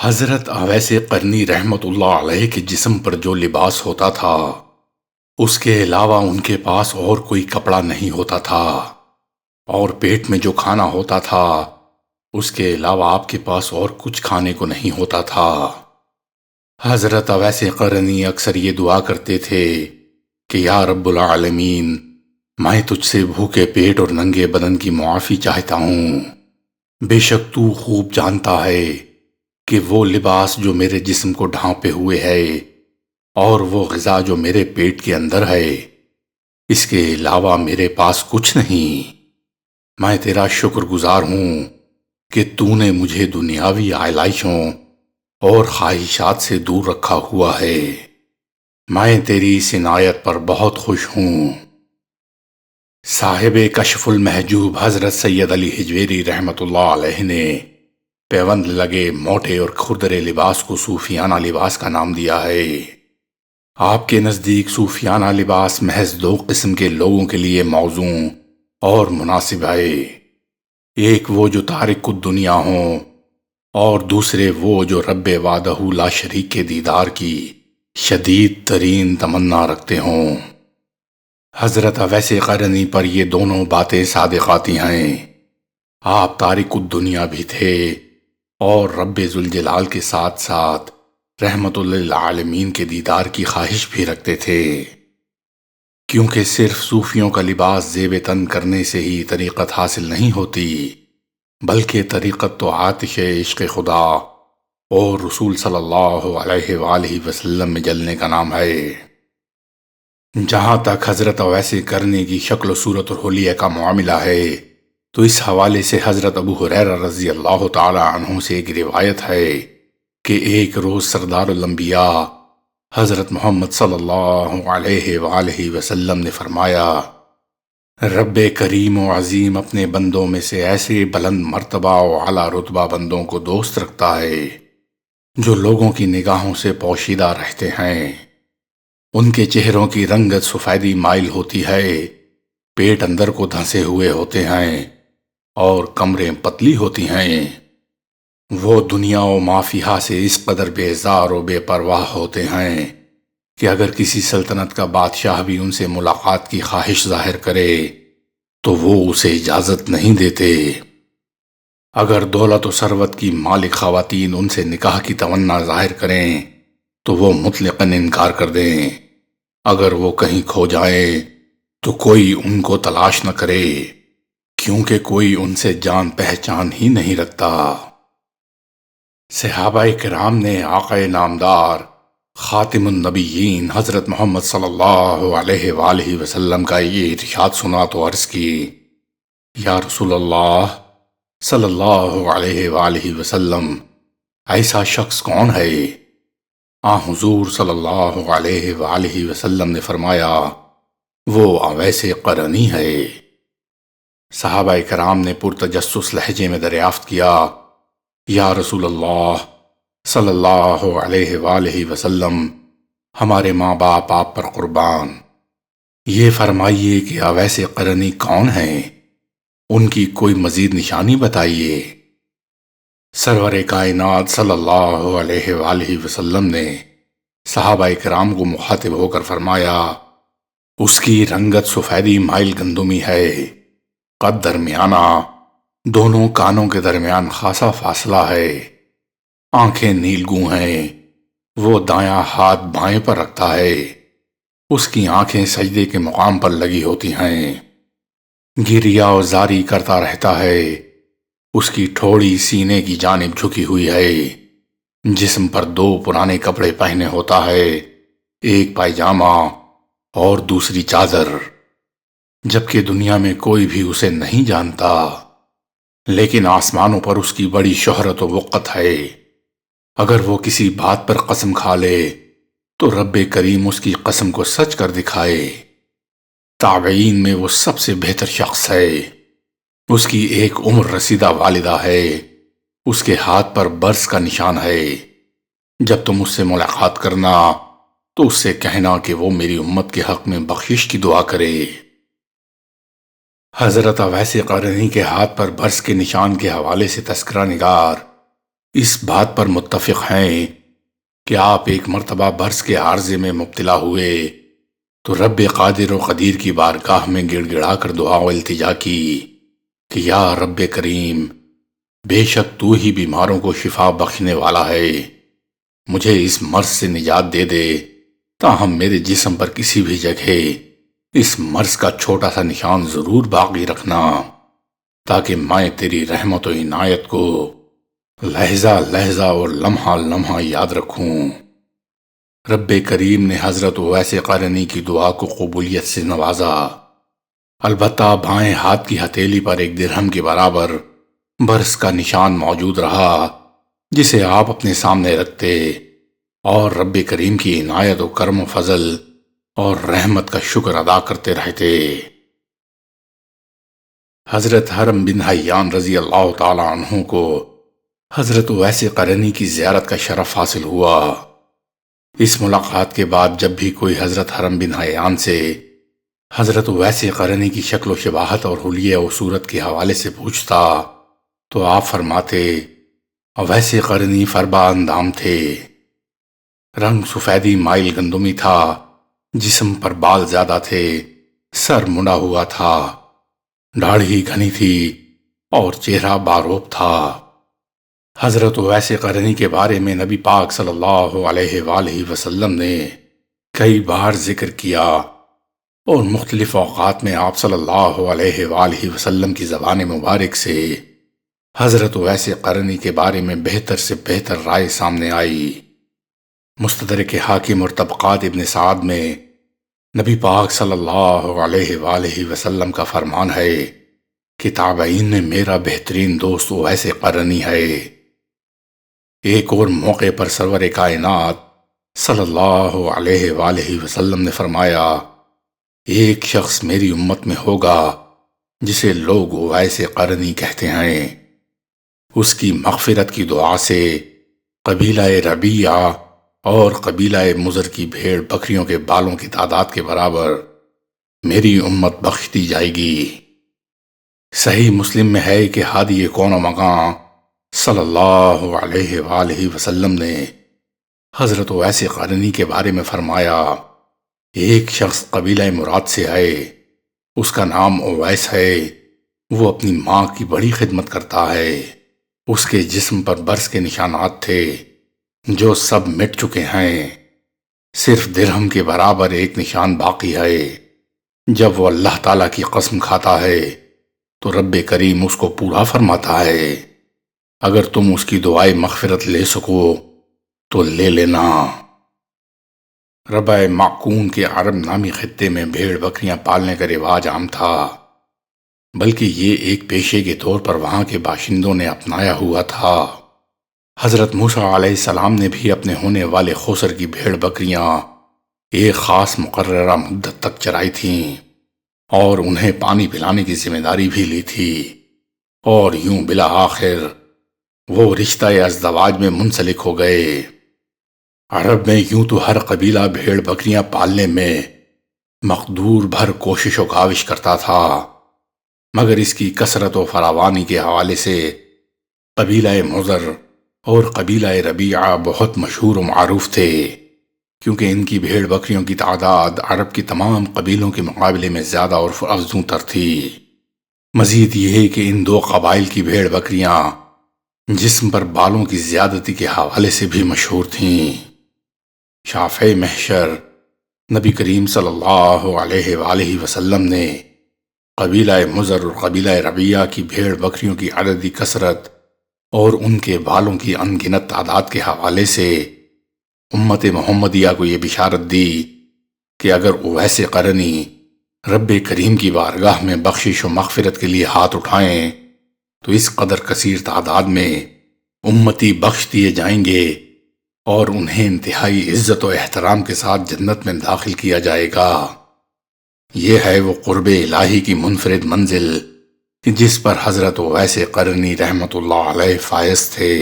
حضرت اویس قرنی رحمت اللہ علیہ کے جسم پر جو لباس ہوتا تھا اس کے علاوہ ان کے پاس اور کوئی کپڑا نہیں ہوتا تھا، اور پیٹ میں جو کھانا ہوتا تھا اس کے علاوہ آپ کے پاس اور کچھ کھانے کو نہیں ہوتا تھا۔ حضرت اویس قرنی اکثر یہ دعا کرتے تھے کہ یا رب العالمین، میں تجھ سے بھوکے پیٹ اور ننگے بدن کی معافی چاہتا ہوں۔ بے شک تو خوب جانتا ہے کہ وہ لباس جو میرے جسم کو ڈھانپے ہوئے ہے اور وہ غذا جو میرے پیٹ کے اندر ہے، اس کے علاوہ میرے پاس کچھ نہیں۔ میں تیرا شکر گزار ہوں کہ تو نے مجھے دنیاوی آلائشوں اور خواہشات سے دور رکھا ہوا ہے۔ میں تیری اس عنایت پر بہت خوش ہوں۔ صاحب کشف المحجوب حضرت سید علی حجویری رحمت اللہ علیہ نے پیوند لگے موٹے اور کھردرے لباس کو صوفیانہ لباس کا نام دیا ہے۔ آپ کے نزدیک صوفیانہ لباس محض دو قسم کے لوگوں کے لیے موزوں اور مناسب ہے، ایک وہ جو تارک الدنیا ہوں اور دوسرے وہ جو رب وحدہ لا شریک کے دیدار کی شدید ترین تمنا رکھتے ہوں۔ حضرت اویس قرنی پر یہ دونوں باتیں صادقاتی ہیں۔ آپ تارک الدنیا بھی تھے اور رب ذوالجلال کے ساتھ ساتھ رحمت للعالمین کے دیدار کی خواہش بھی رکھتے تھے، کیونکہ صرف صوفیوں کا لباس زیب تن کرنے سے ہی طریقت حاصل نہیں ہوتی، بلکہ طریقت تو آتش عشق خدا اور رسول صلی اللہ علیہ وآلہ وسلم میں جلنے کا نام ہے۔ جہاں تک حضرت اویس قرنی کی شکل و صورت اور حلیہ کا معاملہ ہے تو اس حوالے سے حضرت ابو ہریرہ رضی اللہ تعالی عنہ سے ایک روایت ہے کہ ایک روز سردار الانبیاء حضرت محمد صلی اللہ علیہ وآلہ وسلم نے فرمایا، رب کریم و عظیم اپنے بندوں میں سے ایسے بلند مرتبہ و اعلیٰ رتبہ بندوں کو دوست رکھتا ہے جو لوگوں کی نگاہوں سے پوشیدہ رہتے ہیں۔ ان کے چہروں کی رنگت سفیدی مائل ہوتی ہے، پیٹ اندر کو دھنسے ہوئے ہوتے ہیں اور کمریں پتلی ہوتی ہیں۔ وہ دنیا و مافیہا سے اس قدر بیزار و بے پرواہ ہوتے ہیں کہ اگر کسی سلطنت کا بادشاہ بھی ان سے ملاقات کی خواہش ظاہر کرے تو وہ اسے اجازت نہیں دیتے۔ اگر دولت و ثروت کی مالک خواتین ان سے نکاح کی تمنا ظاہر کریں تو وہ مطلقاً انکار کر دیں۔ اگر وہ کہیں کھو جائیں تو کوئی ان کو تلاش نہ کرے، کیونکہ کوئی ان سے جان پہچان ہی نہیں رکھتا۔ صحابہ کرام نے آقا نامدار خاتم النبیین حضرت محمد صلی اللہ علیہ وآلہ وسلم کا یہ ارشاد سنا تو عرض کی، یا رسول اللہ صلی اللہ علیہ وآلہ وسلم، ایسا شخص کون ہے؟ حضور صلی اللہ علیہ وآلہ وسلم نے فرمایا، وہ اویس قرنی ہے۔ صحابہ کرام نے پرتجسس لہجے میں دریافت کیا، یا رسول اللہ صلی اللہ علیہ وآلہ وسلم، ہمارے ماں باپ آپ پر قربان، یہ فرمائیے کہ اویس قرنی کون ہیں؟ ان کی کوئی مزید نشانی بتائیے۔ سرور کائنات صلی اللہ علیہ وآلہ وسلم نے صحابہ کرام کو مخاطب ہو کر فرمایا، اس کی رنگت سفیدی مائل گندمی ہے، قد درمیانہ، دونوں کانوں کے درمیان خاصا فاصلہ ہے، آنکھیں نیلگوں ہیں، وہ دایاں ہاتھ بائیں پر رکھتا ہے، اس کی آنکھیں سجدے کے مقام پر لگی ہوتی ہیں، گریہ و زاری کرتا رہتا ہے، اس کی ٹھوڑی سینے کی جانب جھکی ہوئی ہے، جسم پر دو پرانے کپڑے پہنے ہوتا ہے، ایک پائجامہ اور دوسری چادر، جبکہ دنیا میں کوئی بھی اسے نہیں جانتا، لیکن آسمانوں پر اس کی بڑی شہرت و وقت ہے۔ اگر وہ کسی بات پر قسم کھا لے تو رب کریم اس کی قسم کو سچ کر دکھائے۔ تابعین میں وہ سب سے بہتر شخص ہے، اس کی ایک عمر رسیدہ والدہ ہے، اس کے ہاتھ پر برس کا نشان ہے۔ جب تم اس سے ملاقات کرنا تو اس سے کہنا کہ وہ میری امت کے حق میں بخشش کی دعا کرے۔ حضرت اویس قرنی کے ہاتھ پر برس کے نشان کے حوالے سے تذکرہ نگار اس بات پر متفق ہیں کہ آپ ایک مرتبہ برس کے عارضے میں مبتلا ہوئے تو رب قادر و قدیر کی بارگاہ میں گڑ گڑا کر دعا و التجا کی کہ یا رب کریم، بے شک تو ہی بیماروں کو شفا بخشنے والا ہے، مجھے اس مرض سے نجات دے دے، تاہم میرے جسم پر کسی بھی جگہ اس مرض کا چھوٹا سا نشان ضرور باقی رکھنا، تاکہ میں تیری رحمت و عنایت کو لہجہ لہجہ اور لمحہ لمحہ یاد رکھوں۔ رب کریم نے حضرت اویس قرنی کی دعا کو قبولیت سے نوازا، البتہ بائیں ہاتھ کی ہتھیلی پر 1 درہم کے برابر برس کا نشان موجود رہا، جسے آپ اپنے سامنے رکھتے اور رب کریم کی عنایت و کرم و فضل اور رحمت کا شکر ادا کرتے رہتے۔ حضرت حرم بن حیان رضی اللہ تعالی عنہ کو حضرت اویس قرنی کی زیارت کا شرف حاصل ہوا۔ اس ملاقات کے بعد جب بھی کوئی حضرت حرم بن حیان سے حضرت اویس قرنی کی شکل و شباہت اور حلیہ و صورت کے حوالے سے پوچھتا تو آپ فرماتے، اویس قرنی فربا اندام تھے، رنگ سفیدی مائل گندمی تھا، جسم پر بال زیادہ تھے، سر منڈا ہوا تھا، داڑھی گھنی تھی اور چہرہ باروب تھا۔ حضرت اویس قرنی کے بارے میں نبی پاک صلی اللہ علیہ وآلہ وسلم نے کئی بار ذکر کیا اور مختلف اوقات میں آپ صلی اللہ علیہ وآلہ وسلم کی زبان مبارک سے حضرت اویس قرنی کے بارے میں بہتر سے بہتر رائے سامنے آئی۔ مستدرک حاکم اور طبقات ابن سعد میں نبی پاک صلی اللہ علیہ وآلہ وسلم کا فرمان ہے کہ تابعین میں میرا بہترین دوست اویس قرنی ہے۔ ایک اور موقع پر سرور کائنات صلی اللہ علیہ وآلہ وسلم نے فرمایا، ایک شخص میری امت میں ہوگا جسے لوگ اویس قرنی کہتے ہیں، اس کی مغفرت کی دعا سے قبیلہ ربیعہ اور قبیلہ مضر کی بھیڑ بکریوں کے بالوں کی تعداد کے برابر میری امت بخش دی جائے گی۔ صحیح مسلم میں ہے کہ ہادی کون و مقام صلی اللہ علیہ وآلہ وسلم نے حضرت اویس قرنی کے بارے میں فرمایا، ایک شخص قبیلہ مراد سے ہے، اس کا نام اویس ہے، وہ اپنی ماں کی بڑی خدمت کرتا ہے، اس کے جسم پر برس کے نشانات تھے جو سب مٹ چکے ہیں، صرف درہم کے برابر ایک نشان باقی ہے۔ جب وہ اللہ تعالیٰ کی قسم کھاتا ہے تو رب کریم اس کو پورا فرماتا ہے، اگر تم اس کی دعائے مغفرت لے سکو تو لے لینا۔ ربع معقون کے عرب نامی خطے میں بھیڑ بکریاں پالنے کا رواج عام تھا، بلکہ یہ ایک پیشے کے طور پر وہاں کے باشندوں نے اپنایا ہوا تھا۔ حضرت موسیٰ علیہ السلام نے بھی اپنے ہونے والے خوسر کی بھیڑ بکریاں ایک خاص مقررہ مدت تک چرائی تھیں اور انہیں پانی پلانے کی ذمہ داری بھی لی تھی، اور یوں بالآخر وہ رشتہ ازدواج میں منسلک ہو گئے۔ عرب میں یوں تو ہر قبیلہ بھیڑ بکریاں پالنے میں مقدور بھر کوشش و کاوش کرتا تھا، مگر اس کی کثرت و فراوانی کے حوالے سے قبیلہ مضر اور قبیلہ ربیعہ بہت مشہور و معروف تھے، کیونکہ ان کی بھیڑ بکریوں کی تعداد عرب کی تمام قبیلوں کے مقابلے میں زیادہ اور افزوں تر تھی۔ مزید یہ کہ ان 2 قبائل کی بھیڑ بکریاں جسم پر بالوں کی زیادتی کے حوالے سے بھی مشہور تھیں۔ شافع محشر نبی کریم صلی اللہ علیہ وآلہ وسلم نے قبیلہ مضر اور قبیلہ ربیعہ کی بھیڑ بکریوں کی عددی کثرت اور ان کے بالوں کی ان گنت تعداد کے حوالے سے امت محمدیہ کو یہ بشارت دی کہ اگر اویس قرنی رب کریم کی بارگاہ میں بخشش و مغفرت کے لیے ہاتھ اٹھائیں تو اس قدر کثیر تعداد میں امتی بخش دیے جائیں گے اور انہیں انتہائی عزت و احترام کے ساتھ جنت میں داخل کیا جائے گا۔ یہ ہے وہ قرب الہی کی منفرد منزل کہ جس پر حضرت اویس قرنی رحمت اللہ علیہ فائز تھے۔